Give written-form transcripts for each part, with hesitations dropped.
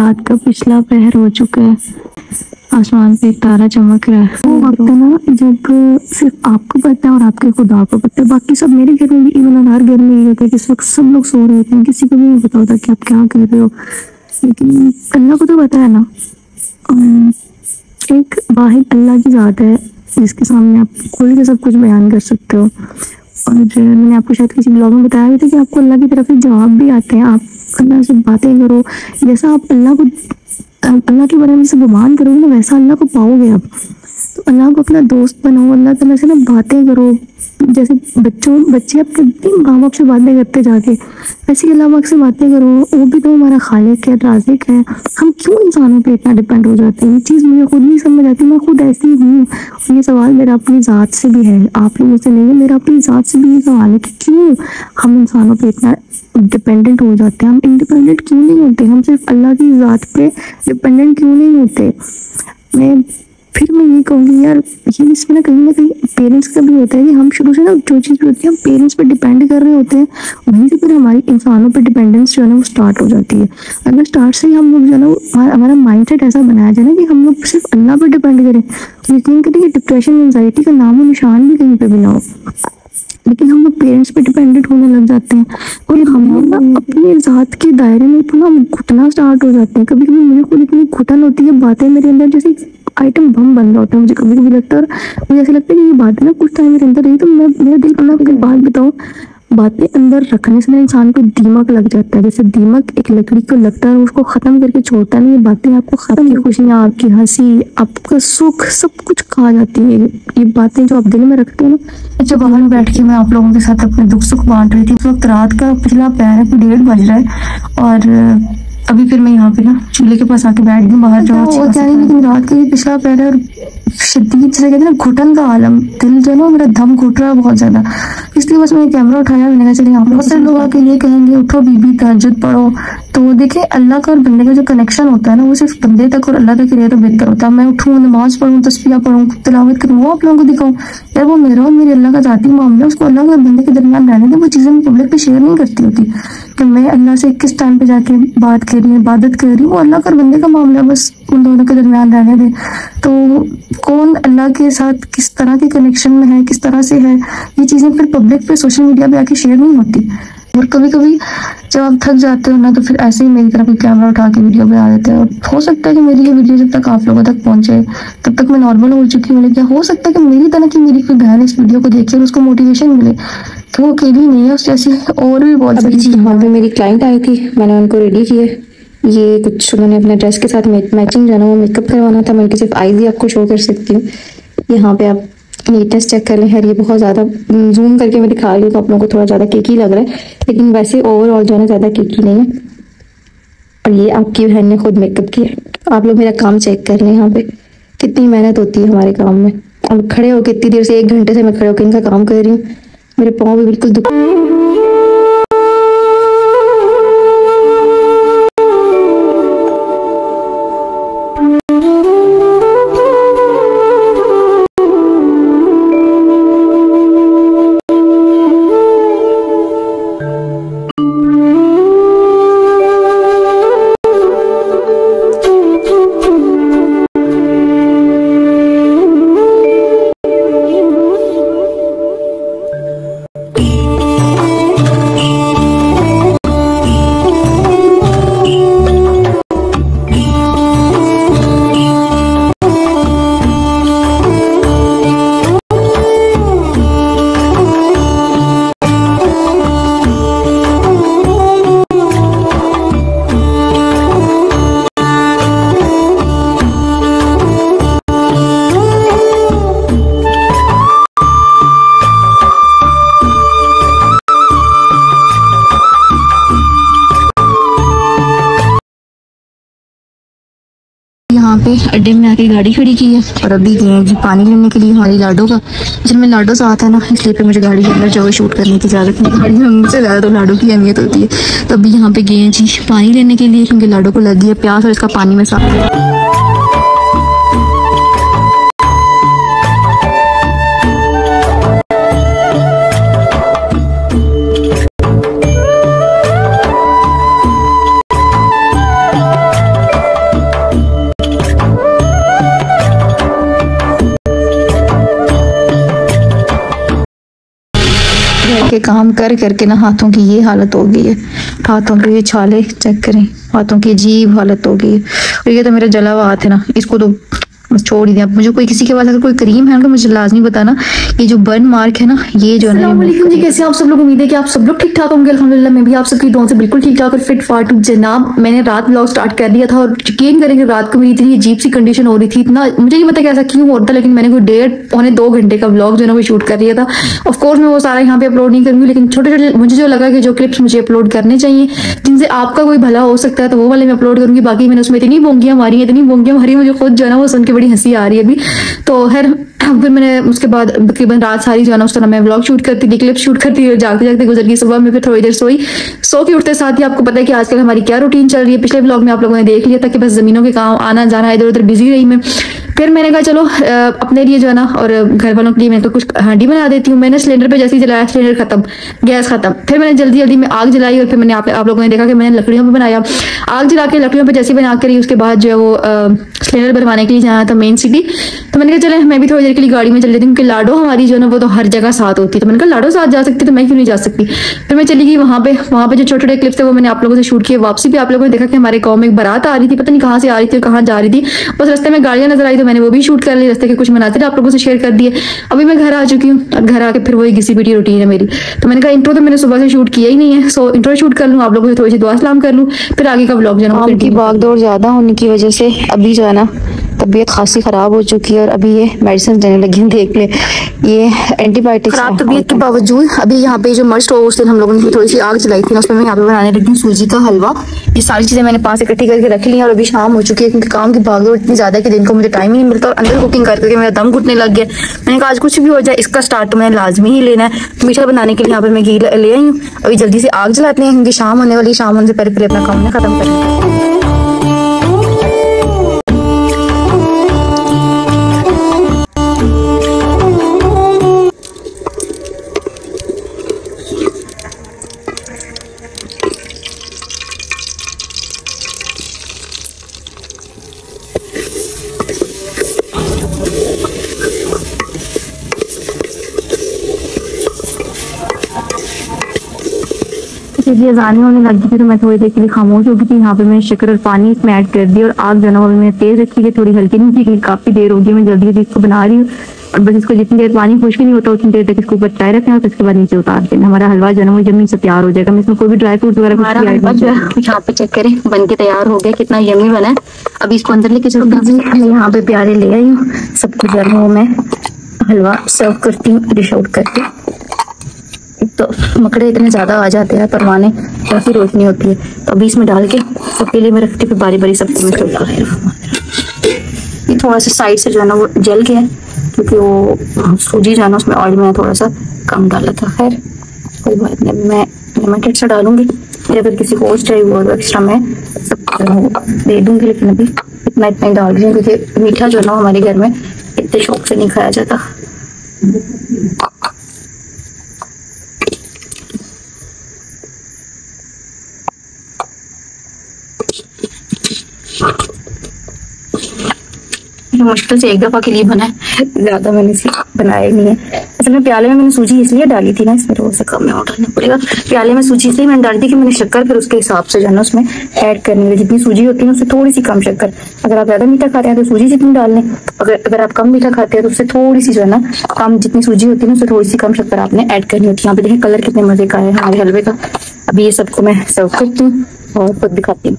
रात का पिछला पहर हो चुका है, आसमान पे एक तारा चमक रहा है। वो वक्त है ना जब सिर्फ आपको पता है और आपके खुदा को पता है। बाकी सब मेरे घर में भी, इवन हर घर में ये होता है कि इस वक्त सब लोग सो रहे होते हैं, किसी को भी नहीं पता होता कि आप क्या कर रहे हो, लेकिन अल्लाह को तो पता है ना। एक वाहिद अल्लाह की ज़ात है जिसके सामने आप खुल के सब कुछ बयान कर सकते हो। और मैंने आपको शायद किसी ब्लॉग में बताया भी था कि आपको अल्लाह की तरफ से जवाब भी आते हैं। आप अल्लाह से बातें करो, जैसा आप अल्लाह के बारे में से गुमान करोगे ना, वैसा अल्लाह को पाओगे आप। तो अल्लाह को अपना दोस्त बनाओ, अल्लाह ताला से ना बातें करो। जैसे बच्चे अपने माँ बाप से बातें करते जाके, वैसे अल्लाह पाक से बातें करो। वो भी तो हमारा खालिक है, राज़िक है। हम क्यों इंसानों पे इतना डिपेंड हो जाते हैं? ये चीज़ मुझे खुद नहीं समझ आती। मैं खुद ऐसी हूँ। ये सवाल मेरा अपनी ज़ात से भी है, आप लोगों से नहीं है, मेरा अपनी ज़ात से भी ये सवाल है कि क्यों हम इंसानों पे इतना डिपेंडेंट हो जाते हैं। हम इंडिपेंडेंट क्यों नहीं होते? हम सिर्फ अल्लाह की ज़ात पे डिपेंडेंट क्यों नहीं होते? मैं ये कहूँगी यार, ये इसमें ना कहीं पेरेंट्स का भी होता है कि हम शुरू से ना जो चीज़ भी होती है हम पेरेंट्स पे डिपेंड कर रहे होते हैं, वहीं से फिर हमारी इंसानों पे डिपेंडेंस जो है ना वो स्टार्ट हो जाती है। अगर स्टार्ट से ही हम लोग जो है ना हमारा माइंडसेट ऐसा बनाया जाए ना कि हम लोग सिर्फ अल्लाह पर डिपेंड करें, तो यकीन करिए डिप्रेशन एंजाइटी का नामो निशान भी कहीं पे भी ना हो। लेकिन हम लोग पेरेंट्स पे डिपेंडेंट होने लग जाते हैं और हम लोग ना अपनी ज़ात के दायरे में इतना घुटना स्टार्ट हो जाते हैं। कभी कभी मुझे खुद इतनी घुटन होती है, बातें मेरे अंदर जैसे आइटम बम बन रहा होता है। मुझे कभी कभी लगता है, और मुझे ऐसा लगता है कि ये बात ना कुछ टाइम मेरे अंदर रही तो मेरा दिल करना, अगर बात बताऊँ, बातें अंदर रखने से ना इंसान को दीमक लग जाता है। जैसे दीमक एक लकड़ी को लगता है, उसको खत्म करके छोड़ता नहीं। बातें आपको खत्म, की खुशियाँ, आपकी हंसी, आपका सुख, सब कुछ खा जाती है ये बातें जो आप दिल में रखते हो ना। जब बाहर बैठ के मैं आप लोगों के साथ अपने दुख सुख बांट रही थी, उस वक्त रात का पिछला पहर है, 1:30 बज रहा है और अभी फिर मैं यहाँ पे ना चूल्हे के पास आके बैठ गई। बाहर जाओ क्या है, लेकिन रात का ये पिछला पहर है और शदीद से कहते हैं ना घुटन का आलम, दिल जो है ना मेरा दम घुट रहा है बहुत ज्यादा। इसलिए बस मैंने कैमरा उठाया, मैंने कहा चलिए यहाँ बहुत सारे लोग आके ये कहेंगे उठो बीबी तहज्जुद पढ़ो। तो देखिए अल्लाह का और बंदे का जो कनेक्शन होता है ना, वो सिर्फ बंदे तक और अल्लाह तक ही रहे तो बेहतर होता है। मैं उठूँ, नमाज पढ़ूँ, तस्बीह पढ़ूँ, तिलावत करूँ, वो आप लोगों को दिखाऊँ, यार वो मेरा और मेरे अल्लाह का जाती मामला, उसको अल्लाह और बंदे के दरमियान रहने दे। वो चीज़ें मैं पब्लिक पे शेयर नहीं करती होती कि मैं अल्लाह से किस टाइम पे जाके बात कर रही हूँ, इबादत कर रही हूँ। वो अल्लाह का और बंदे का मामला, बस उन दोनों के दरमियान रहने दे। तो कौन अल्लाह के साथ किस तरह के कनेक्शन में है, किस तरह से है, ये चीज़ें फिर पब्लिक पे सोशल मीडिया पे आके शेयर नहीं होती। और कभी कभी जब आप थक जाते हो ना, तो फिर ऐसे ही मेरी तरफ कोई कैमरा उठा के वीडियो बना देते हैं। और हो सकता है कि मेरी ये वीडियो जब तक आप लोगों तक पहुंचे तब तक मैं नॉर्मल हो चुकी हूँ, लेकिन हो सकता है कि मेरी तरह की मेरी कोई बहन इस वीडियो को देखे और उसको मोटिवेशन मिले, तो वो अकेली नहीं है, उस जैसी और भी बहुत सारी चीज़। वहाँ पे मेरी क्लाइंट आई थी, मैंने उनको रेडी किए। ये कुछ उन्होंने अपने ड्रेस के साथ मैचिंग जो है ना वो मेकअप करवाना था। मैं उनकी सिर्फ आईज ही आपको शो कर सकती हूँ। यहाँ पे आप नीटनेस चेक कर लें। यार ये बहुत ज़्यादा जूम करके मैं दिखा रही हूँ तो आप लोगों को थोड़ा ज़्यादा केकी लग रहा है, लेकिन वैसे ओवरऑल जो है ना ज़्यादा केकी नहीं है। और ये आपकी बहन ने खुद मेकअप किया। आप लोग मेरा काम चेक कर लें, यहाँ पे कितनी मेहनत होती है हमारे काम में। और खड़े होकर इतनी देर से 1 घंटे से मैं खड़े होकर इनका काम कर रही हूँ, मेरे पाँव भी बिल्कुल दुख। यहाँ पे अड्डे में आके गाड़ी खड़ी की है और अभी गए हैं जी पानी लेने के लिए हमारी लाडो का। जब मैं लाडो साथ है ना, इसलिए पे मुझे गाड़ी के अंदर जो शूट करने की इजाज़त नहीं। गाड़ी में मुझसे ज़्यादा तो लाडो की अहमियत होती है। तो अभी यहाँ पे गए हैं जी पानी लेने के लिए, क्योंकि लाडो को लग गई है प्यास और इसका पानी में साफ। के काम कर करके ना हाथों की ये हालत हो गई है। हाथों के ये छाले चेक करें, हाथों की अजीब हालत हो गई है। और ये तो मेरा जला हुआ हाथ है ना, इसको तो बस छोड़ ही दिया। मुझे कोई किसी के पास अगर कोई क्रीम है तो मुझे लाजमी बताना। ये जो बर्न मार्क है ना, ये जो है ना, जी कैसे आप सब लोग, उम्मीद है कि आप सब लोग ठीक ठाक होंगे। अल्हम्दुलिल्लाह मैं भी आप सबकी दुआओं से बिल्कुल ठीक ठाक और फिट फाट हूं जनाब। मैंने रात व्लॉग स्टार्ट कर दिया था और यकीन करेंगे रात को मेरी इतनी अजीब सी कंडीशन हो रही थी, इतना मुझे नहीं पता कैसा क्यों होता, लेकिन मैंने कोई 1.5-2 घंटे का व्लॉग जो है ना वो शूट कर लिया था। ऑफकोर्स मैं वो सारा यहाँ पे अपलोड नहीं करूंगी, लेकिन छोटे छोटे मुझे जो लगा कि जो क्लिप्स मुझे अपलोड करने चाहिए जिनसे आपका कोई भला हो सकता है तो वो वाले मैं अपलोड करूंगी। बाकी मैंने उसमें इतनी बोंगियां मारी, मुझे खुद जो है ना वो सुन के बड़ी हंसी आ रही है अभी। तो खैर फिर मैंने उसके बाद तकरीबन रात सारी जो है ना उस तरह मैं व्लॉग शूट करती थी, क्लिप शूट करती थी, जागते जागते गुजर गई। सुबह में फिर थोड़ी देर सोई, सो के उठते साथ ही आपको पता है कि आजकल हमारी क्या रूटीन चल रही है। पिछले व्लॉग में आप लोगों ने देख लिया था कि बस जमीनों के काम आना जाना इधर उधर बिजी रही मैं। फिर मैंने कहा चलो अपने लिए जो है ना और घर वालों के लिए मैं तो कुछ हांडी बना देती हूँ। मैंने सिलेंडर पे जैसे ही जलाया, सिलेंडर खत्म, गैस खत्म। फिर मैंने जल्दी जल्दी में आग जलाई और फिर मैंने आप लोगों ने देखा कि मैंने लकड़ियों पे बनाया। आग जला के लकड़ियों पे जैसे बना कर उसके बाद जो है वो सिलेंडर भरवाने के लिए जाना था मेन सिटी। तो मैंने कहा चले मैं भी थोड़ी देर के लिए गाड़ी में चल जाती हूँ, क्योंकि लाडो हमारी जो है ना वो तो हर जगह साथ होती है। तो मैंने कहा लाडो साथ जा सकती तो मैं क्यों नहीं जा सकती। फिर मैं चली गई वहाँ पे जो छोटे छोटे क्लिप्स थे वो मैंने आप लोगों से शूट किए। वापसी भी आप लोगों ने देखा कि हमारे गाँव में एक बारात आ रही थी, पता नहीं कहाँ से आ रही थी और कहाँ जा रही थी। बस रास्ते में गाड़ियाँ नजर आई तो मैंने वो भी शूट कर ली, रास्ते के कुछ मनाजिर आप लोगों से शेयर कर दिए। अभी मैं घर आ चुकी हूँ और घर आके फिर वही घिसी पिटी रूटीन है मेरी। तो मैंने कहा इंट्रो तो मैंने सुबह से शूट किया ही नहीं है, सो इंट्रो शूट कर लूँ, आप लोगों से थोड़ी सी दुआ सलाम कर लूँ, फिर आगे का व्लॉग जो है की भागदौड़ ज्यादा होने की वजह से अभी जो है ना तबीयत खासी खराब हो चुकी है और अभी ये मेडिसिन देने लगी हैं। देख ले ये एंटीबायोटिक्स। खराब तबीयत के बावजूद अभी यहाँ पे जो मर्स्ट हो उस दिन हम लोगों ने थोड़ी सी आग जलाई थी ना, उसमें मैं यहाँ पे बनाने लगी हूँ सूजी का हलवा। ये सारी चीजें मैंने पास इकट्ठी करके रख ली और अभी शाम हो चुकी है, क्योंकि काम की भागदौड़ इतनी ज्यादा है कि दिन को मुझे टाइम ही नहीं मिलता और अंदर कुकिंग करके मेरा दम घुटने लग गया। मैंने कहा आज कुछ भी हो जाए इसका स्टार्ट तो मैंने लाजमी ही लेना है। मीठा बनाने के लिए यहाँ पे मैं घी ले आई हूँ। अभी जल्दी से आग जलाते हैं क्योंकि शाम होने वाली, शाम होने से पहले अपना काम खत्म करें। ये अज़ानें होने लगी थी तो मैं थोड़ी देर के लिए खामोश हो गई थी। यहाँ पे मैंने शक्कर और पानी इसमें ऐड कर दिया और आग जो है ना वो मैंने तेज रखी है, थोड़ी हल्की नहीं थी क्योंकि काफी देर हो गई। मैं जल्दी जल्दी इसको बना रही हूँ और बस इसको जितनी देर पानी खुश्क नहीं होता उतनी देर तक इसको ऊपर चाय रखना है और उसके बाद नीचे उतार देना। हमारा हलवा जो है ना वो जमीन से तैयार हो जाएगा। मैं इसमें कोई भी ड्राई फ्रूट वगैरह यहाँ पे चेक करें बन के तैयार हो गया, कितना यमी बना है। अभी इसको अंदर लेके चलते हैं। यहाँ पे प्यारे ले आई हूँ सब कुछ जो है वो मैं हलवा सर्व करती हूँ डिश आउट करके। तो मकड़े इतने ज्यादा आ जाते हैं, परवाने काफी रोशनी होती है, तो अभी इसमें डाल के पतीले में रखती फिर बारी बारी सबको मैं सर्व कर रही हूँ। ये थोड़ा सा साइड से जो है ना वो जल गया क्योंकि वो सूजी जो है ना उसमें ऑयल में थोड़ा सा कम डाला था। खैर कोई बात नहीं, मैं लिमिटेड सा डालूंगी, या फिर किसी को और चाहिए वो एक्स्ट्रा मैं सब दे दूंगी, लेकिन अभी इतना ही डाल रही हूँ क्योंकि मीठा जो है ना हमारे घर में इतने शौक से नहीं खाया जाता। मुश्किल से एक दफा के लिए बना है, ज्यादा मैंने इसे बनाया नहीं है। असल में प्याले में मैंने सूजी इसलिए डाली थी ना, इसमें थोड़ा सा कम में और डालना पड़ेगा। प्याले में सूजी इसलिए मैंने डाली थी कि मैंने शक्कर फिर उसके हिसाब से जो है ना उसमें ऐड करनी है। जितनी सूजी होती है उससे थोड़ी सी कम शक्कर। अगर आप ज्यादा मीठा खाते हैं तो सूजी जितनी डाल लें, अगर आप कम मीठा खाते हैं तो उससे थोड़ी सी जो है ना कम, जितनी सूजी होती है उससे थोड़ी सी कम शक्कर आपने ऐड करनी होती है। यहाँ पे देखें कलर कितने मजे का है हमारे हलवे का। अभी ये सबको मैं सर्व करती हूँ और खुद भी खाती हूँ।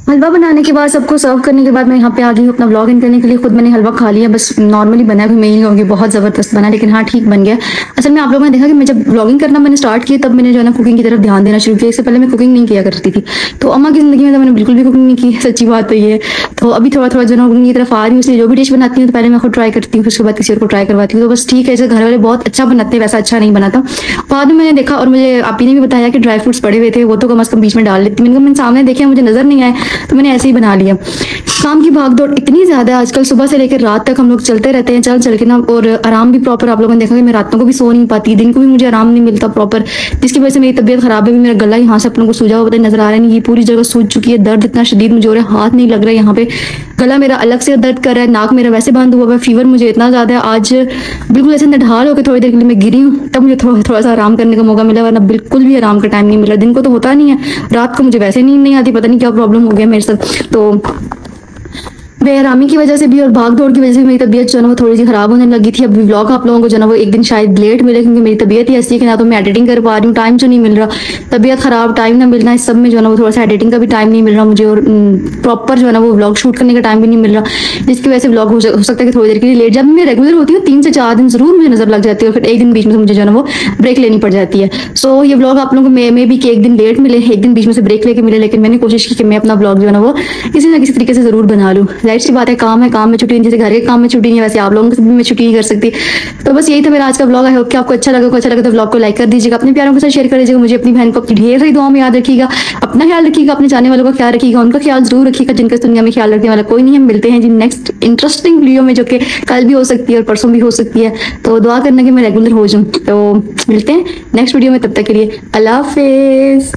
हलवा बनाने के बाद सबको सर्व करने के बाद मैं यहाँ पे आ गई हूँ अपना व्लॉग इन करने के लिए। खुद मैंने हलवा खा लिया, बस नॉर्मली बना है, मैं ही कहूँगी बहुत ज़बरदस्त बना, लेकिन हाँ ठीक बन गया। असल में आप लोगों ने देखा कि मैं जब व्लॉगिंग करना मैंने स्टार्ट किया तब मैंने जो है ना कुकिंग की तरफ ध्यान देना शुरू किया। इससे पहले मैं कुकिंग नहीं किया करती थी, तो अम्मा की ज़िंदगी में तो मैंने बिल्कुल भी कुकिंग नहीं की, सच्ची बात तो ये है। तो अभी थोड़ा थोड़ा जो है कुकिंग की तरफ आ रही हूँ, इसलिए जो भी डिश बनाती हूँ तो पहले मैं खुद ट्राई करती हूँ, फिर उसके बाद किसी और को ट्राई करवाती हूँ। तो बस ठीक है, ऐसे घर वाले बहुत अच्छा बनाते हैं, वैसा अच्छा नहीं बनाता। बाद में मैंने देखा और मुझे आप ही ने भी बताया कि ड्राई फ्रूट्स पड़े हुए थे, वो तो कम अज़ कम बीच में डाल लेती। मैंने सामने देखे मुझे नजर नहीं आए, तो मैंने ऐसे ही बना लिया। काम की भागदौड़ इतनी ज़्यादा है आजकल, सुबह से लेकर रात तक हम लोग चलते रहते हैं, चल चल के ना, और आराम भी प्रॉपर, आप लोगों ने देखा कि मैं रातों को भी सो नहीं पाती, दिन को भी मुझे आराम नहीं मिलता प्रॉपर, जिसकी वजह से मेरी तबीयत खराब है। मेरा गला यहाँ से अपनों को सूजा हुआ नजर आ रहा है, नहीं ये पूरी जगह सूज चुकी है, दर्द इतना शदीद मुझे हो रहा है, हाथ नहीं लग रहा है यहाँ पे, गला मेरा अलग से दर्द कर रहा है, नाक मेरा वैसे बंद हुआ है, फीवर मुझे इतना ज़्यादा है। आज बिल्कुल ऐसे नढाल होकर थोड़ी देर के लिए मैं गिरी हूँ, तब मुझे थोड़ा सा आराम करने का मौका मिला, वरना बिल्कुल भी आराम का टाइम नहीं मिला। दिन को तो होता नहीं है, रात को मुझे वैसे नींद नहीं आती, पता नहीं क्या प्रॉब्लम हो गया मेरे साथ। तो बेआरामी की वजह से भी और भाग दौड़ की वजह से मेरी तबीयत जो है ना वो थोड़ी सी खराब होने लगी थी। अब व्लॉग आप लोगों को जो है ना वो एक दिन शायद लेट मिले, क्योंकि मेरी तबीयत ही ऐसी है कि ना तो मैं एडिटिंग कर पा रही हूँ, टाइम जो नहीं मिल रहा, तबीयत खराब, टाइम ना मिलना, इस सब में जो है ना वो थोड़ा सा एडिटिंग का भी टाइम नहीं मिल रहा मुझे, और प्रॉपर जो है ना वो व्लॉग शूट करने का टाइम भी नहीं मिल रहा, जिसकी वजह से व्लॉग हो सकता है कि थोड़ी देर के लिए लेट। जब मैं रेगुलर होती हूँ 3 से 4 दिन जरूर मुझे नजर लग जाती है, और फिर एक दिन बीच में से मुझे जो है ना वो ब्रेक लेनी पड़ जाती है। सो ये व्लॉग आप लोगों को मे भी कि एक दिन लेट मिले, एक दिन बीच में से ब्रेक लेके मिले, लेकिन मैंने कोशिश की कि मैं अपना व्लॉग जो है ना वो किसी ना किसी तरीके से जरूर बना लूँ। जाहिर सी बात है, काम है, काम में छुट्टी नहीं, जैसे घर के काम में छुट्टी नहीं है, वैसे आप लोगों को भी मैं छुट्टी नहीं कर सकती। तो बस यही था मेरा आज का व्लॉग। आई होप कि आपको अच्छा लगा तो व्लॉग को लाइक कर दीजिएगा, अपने प्यारों के साथ शेयर कर दीजिएगा, मुझे अपनी बहन को अपनी ढेर सारी दुआओं में याद रखिएगा, अपना ख्याल रखिएगा, अपने जाने वालों का ख्याल रखिएगा, उनका ख्याल जरूर रखिएगा जिनका इस दुनिया में ख्याल रखने वाला कोई नहीं है। मिलते हैं जी नेक्स्ट इंटरेस्टिंग वीडियो में, जो कि कल भी हो सकती है और परसों भी हो सकती है, तो दुआ करना कि मैं रेगुलर हो जाऊँ। तो मिलते हैं नेक्स्ट वीडियो में, तब तक के लिए अल्लाह हाफिज।